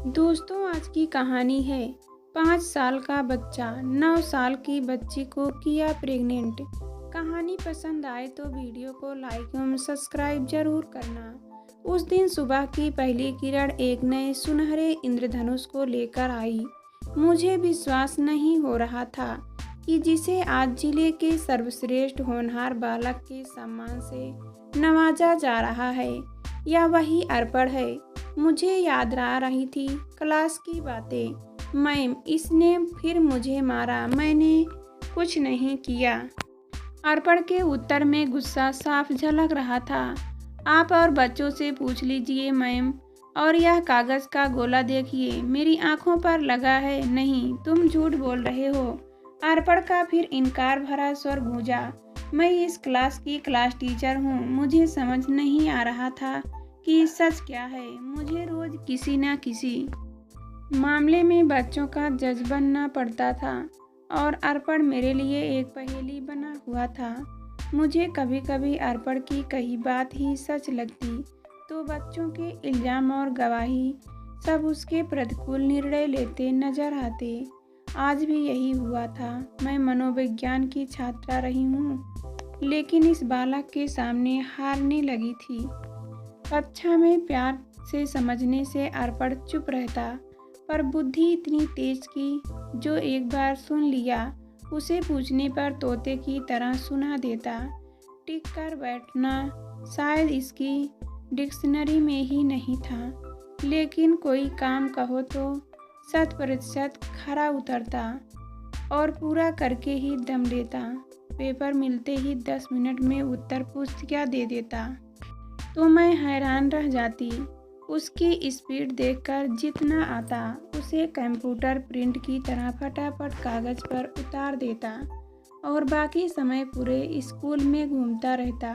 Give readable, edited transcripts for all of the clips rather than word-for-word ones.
दोस्तों, आज की कहानी है 5 साल का बच्चा 9 साल की बच्ची को किया प्रेग्नेंट। कहानी पसंद आए तो वीडियो को लाइक एवं सब्सक्राइब जरूर करना। उस दिन सुबह की पहली किरण एक नए सुनहरे इंद्रधनुष को लेकर आई। मुझे विश्वास नहीं हो रहा था कि जिसे आज जिले के सर्वश्रेष्ठ होनहार बालक के सम्मान से नवाजा जा रहा है, यह वही अर्पण है। मुझे याद आ रही थी क्लास की बातें। मैम, इसने फिर मुझे मारा, मैंने कुछ नहीं किया। अर्पण के उत्तर में गुस्सा साफ झलक रहा था। आप और बच्चों से पूछ लीजिए मैम। और यह कागज का गोला देखिए, मेरी आंखों पर लगा है। नहीं, तुम झूठ बोल रहे हो। अर्पण का फिर इनकार भरा स्वर गूंजा। मैं इस क्लास की क्लास टीचर हूँ। मुझे समझ नहीं आ रहा था कि सच क्या है। मुझे रोज किसी न किसी मामले में बच्चों का जज बनना पड़ता था और अर्पण मेरे लिए एक पहेली बना हुआ था। मुझे कभी कभी अर्पण की कही बात ही सच लगती तो बच्चों के इल्जाम और गवाही सब उसके प्रतिकूल निर्णय लेते नजर आते। आज भी यही हुआ था। मैं मनोविज्ञान की छात्रा रही हूँ, लेकिन इस बालक के सामने हारने लगी थी। कक्षा में प्यार से समझने से अर्पण चुप रहता, पर बुद्धि इतनी तेज की जो एक बार सुन लिया उसे पूछने पर तोते की तरह सुना देता। टिक कर बैठना शायद इसकी डिक्शनरी में ही नहीं था, लेकिन कोई काम कहो तो 100% खरा उतरता और पूरा करके ही दम लेता। पेपर मिलते ही 10 मिनट में उत्तर पुस्तिका दे देता तो मैं हैरान रह जाती। उसकी स्पीड देखकर जितना आता उसे कंप्यूटर प्रिंट की तरह फटाफट कागज पर उतार देता और बाकी समय पूरे स्कूल में घूमता रहता।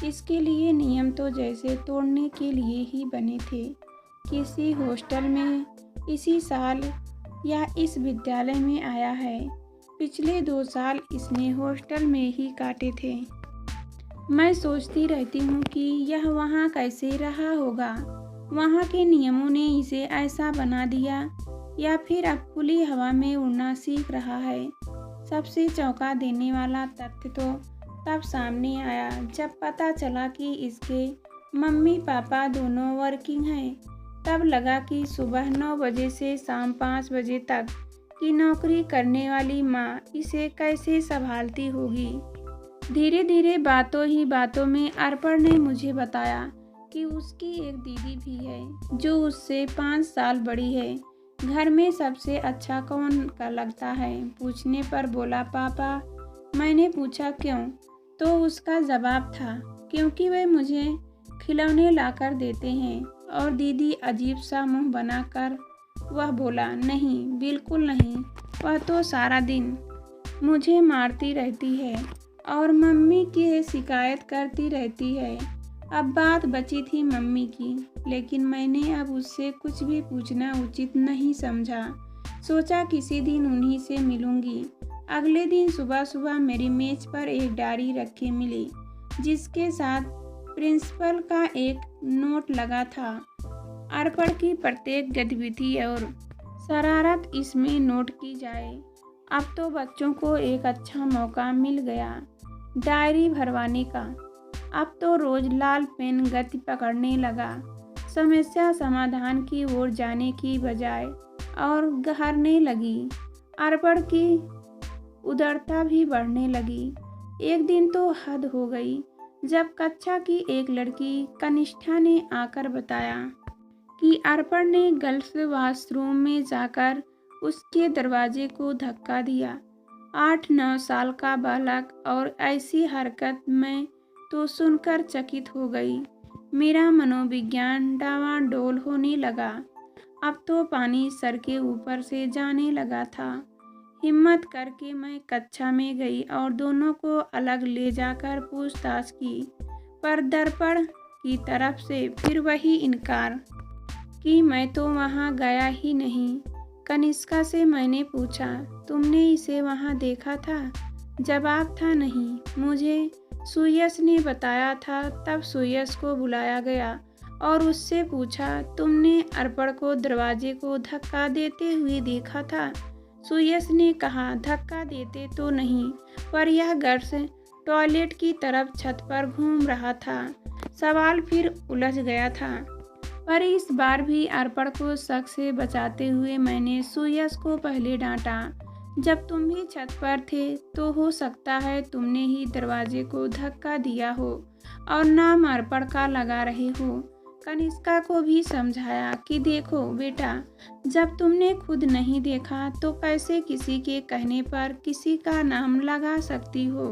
इसके लिए नियम तो जैसे तोड़ने के लिए ही बने थे। किसी हॉस्टल में इसी साल या इस विद्यालय में आया है। पिछले 2 साल इसने हॉस्टल में ही काटे थे। मैं सोचती रहती हूँ कि यह वहाँ कैसे रहा होगा। वहाँ के नियमों ने इसे ऐसा बना दिया या फिर अब खुली हवा में उड़ना सीख रहा है। सबसे चौंका देने वाला तथ्य तो तब सामने आया जब पता चला कि इसके मम्मी पापा दोनों वर्किंग हैं। तब लगा कि सुबह 9 बजे से शाम 5 बजे तक की नौकरी करने वाली माँ इसे कैसे संभालती होगी। धीरे धीरे बातों ही बातों में अर्पण ने मुझे बताया कि उसकी एक दीदी भी है जो उससे 5 साल बड़ी है। घर में सबसे अच्छा कौन का लगता है पूछने पर बोला पापा। मैंने पूछा क्यों, तो उसका जवाब था क्योंकि वे मुझे खिलौने लाकर देते हैं। और दीदी अजीब सा मुंह बनाकर वह बोला, नहीं, बिल्कुल नहीं, वह तो सारा दिन मुझे मारती रहती है और मम्मी की शिकायत करती रहती है। अब बात बची थी मम्मी की, लेकिन मैंने अब उससे कुछ भी पूछना उचित नहीं समझा। सोचा किसी दिन उन्हीं से मिलूंगी। अगले दिन सुबह सुबह मेरी मेज पर एक डायरी रखी मिली जिसके साथ प्रिंसिपल का एक नोट लगा था। अर्पण की प्रत्येक गतिविधि और शरारत इसमें नोट की जाए। अब तो बच्चों को एक अच्छा मौका मिल गया डायरी भरवाने का। अब तो रोज लाल पेन गति पकड़ने लगा। समस्या समाधान की ओर जाने की बजाय और गहरने लगी। अर्पण की उदारता भी बढ़ने लगी। एक दिन तो हद हो गई जब कक्षा की एक लड़की कनिष्ठा ने आकर बताया कि अर्पण ने गर्ल्स वॉशरूम में जाकर उसके दरवाजे को धक्का दिया। 8-9 साल का बालक और ऐसी हरकत में तो सुनकर चकित हो गई। मेरा मनोविज्ञान डावाडोल होने लगा। अब तो पानी सर के ऊपर से जाने लगा था। हिम्मत करके मैं कक्षा में गई और दोनों को अलग ले जाकर पूछताछ की, पर दर्पण की तरफ से फिर वही इनकार कि मैं तो वहाँ गया ही नहीं। कनिष्का से मैंने पूछा, तुमने इसे वहाँ देखा था? जवाब था नहीं। मुझे सुयश ने बताया था। तब सुयश को बुलाया गया और उससे पूछा, तुमने अर्पण को दरवाजे को धक्का देते हुए देखा था? सुयश ने कहा, धक्का देते तो नहीं, पर यह गर्ल्स टॉयलेट की तरफ छत पर घूम रहा था। सवाल फिर उलझ गया था, पर इस बार भी अर्पण को शक से बचाते हुए मैंने सुयश को पहले डांटा। जब तुम भी छत पर थे तो हो सकता है तुमने ही दरवाजे को धक्का दिया हो और नाम अर्पण का लगा रहे हो। कनिष्का को भी समझाया कि देखो बेटा, जब तुमने खुद नहीं देखा तो कैसे किसी के कहने पर किसी का नाम लगा सकती हो।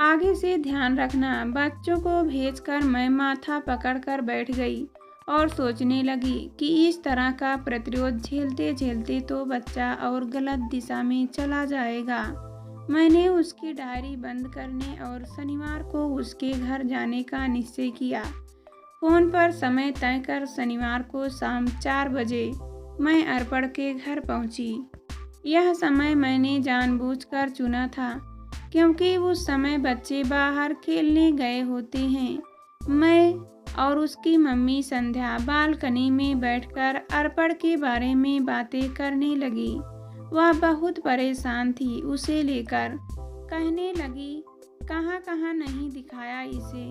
आगे से ध्यान रखना। बच्चों को भेजकर मैं माथा पकड़कर बैठ गई और सोचने लगी कि इस तरह का प्रतिरोध झेलते झेलते तो बच्चा और गलत दिशा में चला जाएगा। मैंने उसकी डायरी बंद करने और शनिवार को उसके घर जाने का निश्चय किया। फोन पर समय तय कर शनिवार को शाम 4 बजे मैं अर्पण के घर पहुंची। यह समय मैंने जानबूझकर चुना था क्योंकि उस समय बच्चे बाहर खेलने गए होते हैं। मैं और उसकी मम्मी संध्या बालकनी में बैठकर अर्पण के बारे में बातें करने लगी। वह बहुत परेशान थी उसे लेकर। कहने लगी, कहाँ कहाँ नहीं दिखाया इसे,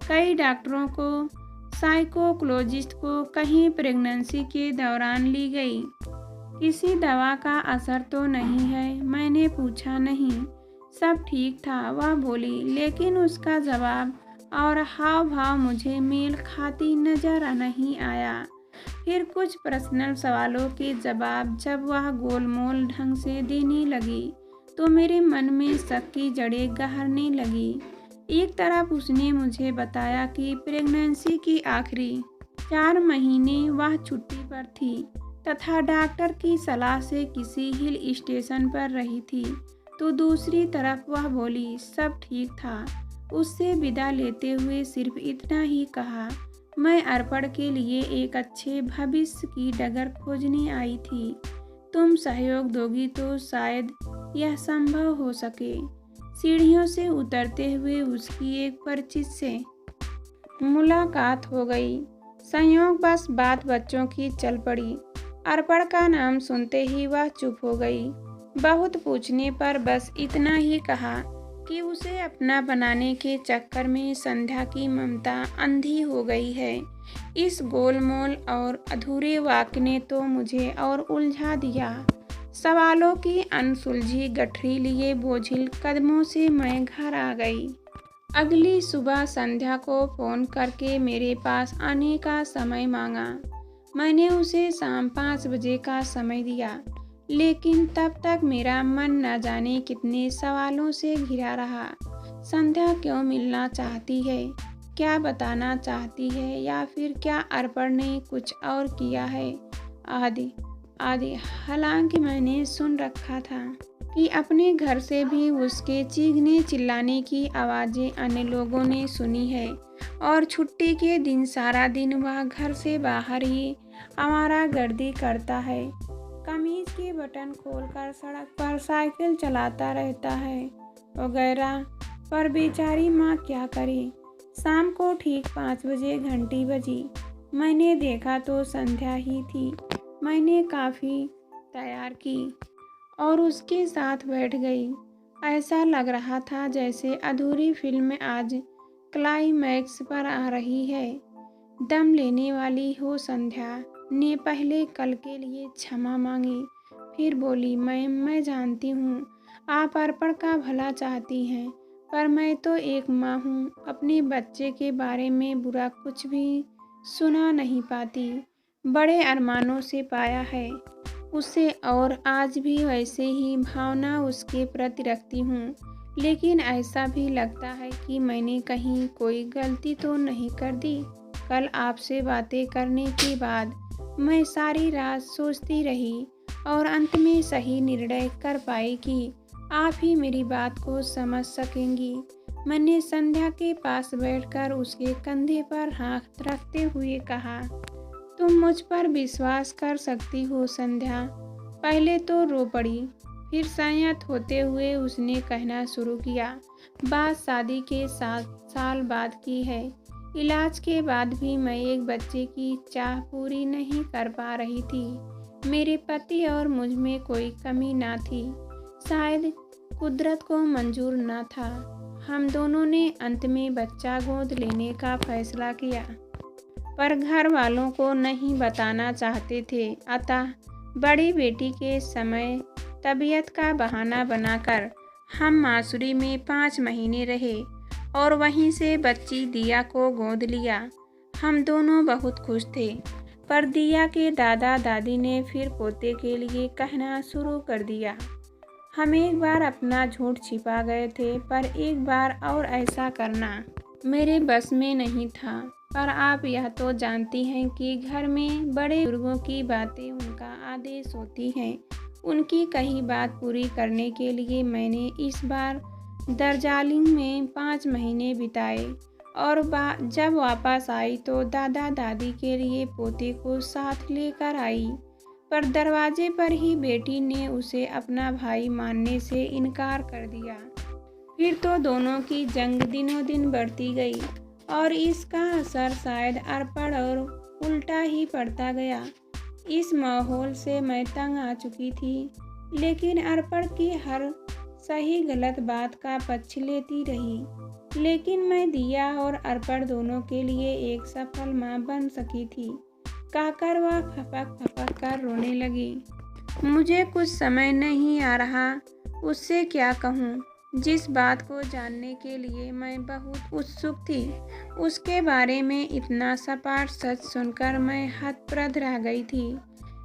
कई डॉक्टरों को, साइकोलॉजिस्ट को, कहीं प्रेगनेंसी के दौरान ली गई। किसी दवा का असर तो नहीं है? मैंने पूछा। नहीं, सब ठीक था, वह बोली, लेकिन उसका जवाब और हाव भाव मुझे मेल खाती नजर नहीं आया। फिर कुछ पर्सनल सवालों के जवाब जब वह गोलमोल ढंग से देने लगी तो मेरे मन में शक की जड़ें गहरने लगी। एक तरफ उसने मुझे बताया कि प्रेगनेंसी की आखिरी 4 महीने वह छुट्टी पर थी तथा डॉक्टर की सलाह से किसी हिल स्टेशन पर रही थी, तो दूसरी तरफ वह बोली सब ठीक था। उससे विदा लेते हुए सिर्फ इतना ही कहा, मैं अर्पण के लिए एक अच्छे भविष्य की डगर खोजने आई थी। तुम सहयोग दोगी तो शायद यह संभव हो सके। सीढ़ियों से उतरते हुए उसकी एक परिचित से मुलाकात हो गई। संयोगवश बात बच्चों की चल पड़ी। अर्पण का नाम सुनते ही वह चुप हो गई। बहुत पूछने पर बस इतना ही कहा कि उसे अपना बनाने के चक्कर में संध्या की ममता अंधी हो गई है। इस गोलमोल और अधूरे वाक्य ने तो मुझे और उलझा दिया। सवालों की अनसुलझी गठरी लिए बोझिल कदमों से मैं घर आ गई। अगली सुबह संध्या को फ़ोन करके मेरे पास आने का समय मांगा। मैंने उसे शाम 5 बजे का समय दिया, लेकिन तब तक मेरा मन न जाने कितने सवालों से घिरा रहा। संध्या क्यों मिलना चाहती है? क्या बताना चाहती है? या फिर क्या अर्पण ने कुछ और किया है? आदि आदि। हालांकि मैंने सुन रखा था कि अपने घर से भी उसके चीखने चिल्लाने की आवाज़ें अन्य लोगों ने सुनी है और छुट्टी के दिन सारा दिन वह घर से बाहर ही आवारागर्दी करता है। कमीज के बटन खोलकर सड़क पर साइकिल चलाता रहता है वगैरह। पर बेचारी माँ क्या करे। शाम को ठीक 5 बजे घंटी बजी। मैंने देखा तो संध्या ही थी। मैंने काफ़ी तैयार की और उसके साथ बैठ गई। ऐसा लग रहा था जैसे अधूरी फिल्म आज क्लाइमैक्स पर आ रही है। दम लेने वाली हो संध्या ने पहले कल के लिए क्षमा मांगी, फिर बोली, मैं जानती हूँ आप अर्पण का भला चाहती हैं, पर मैं तो एक माँ हूँ, अपने बच्चे के बारे में बुरा कुछ भी सुना नहीं पाती। बड़े अरमानों से पाया है उसे और आज भी वैसे ही भावना उसके प्रति रखती हूँ, लेकिन ऐसा भी लगता है कि मैंने कहीं कोई गलती तो नहीं कर दी। कल आपसे बातें करने के बाद मैं सारी रात सोचती रही और अंत में सही निर्णय कर पाई कि आप ही मेरी बात को समझ सकेंगी। मैंने संध्या के पास बैठकर उसके कंधे पर हाथ रखते हुए कहा, तुम मुझ पर विश्वास कर सकती हो संध्या। पहले तो रो पड़ी, फिर संयत होते हुए उसने कहना शुरू किया, बात शादी के 7 साल बाद की है। इलाज के बाद भी मैं एक बच्चे की चाह पूरी नहीं कर पा रही थी। मेरे पति और मुझ में कोई कमी ना थी, शायद कुदरत को मंजूर ना था। हम दोनों ने अंत में बच्चा गोद लेने का फैसला किया, पर घर वालों को नहीं बताना चाहते थे। अतः बड़ी बेटी के समय तबीयत का बहाना बनाकर हम मासूरी में 5 महीने रहे और वहीं से बच्ची दिया को गोद लिया। हम दोनों बहुत खुश थे, पर दिया के दादा दादी ने फिर पोते के लिए कहना शुरू कर दिया। हम एक बार अपना झूठ छिपा गए थे, पर एक बार और ऐसा करना मेरे बस में नहीं था। पर आप यह तो जानती हैं कि घर में बड़े बुजुर्गों की बातें उनका आदेश होती हैं। उनकी कही बात पूरी करने के लिए मैंने इस बार दार्जिलिंग में 5 महीने बिताए और जब वापस आई तो दादा दादी के लिए पोते को साथ लेकर आई। पर दरवाजे पर ही बेटी ने उसे अपना भाई मानने से इनकार कर दिया। फिर तो दोनों की जंग दिनों दिन बढ़ती गई और इसका असर शायद अर्पण और उल्टा ही पड़ता गया। इस माहौल से मैं तंग आ चुकी थी, लेकिन अर्पण की हर सही गलत बात का पक्ष लेती रही। लेकिन मैं दिया और अर्पण दोनों के लिए एक सफल माँ बन सकी थी, कहकर वह फपक फपक कर रोने लगी। मुझे कुछ समय नहीं आ रहा उससे क्या कहूँ। जिस बात को जानने के लिए मैं बहुत उत्सुक थी, उसके बारे में इतना सपाट सच सुनकर मैं हतप्रभ रह गई थी।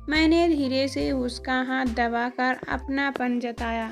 मैंने धीरे से उसका हाथ दबाकर अपनापन जताया।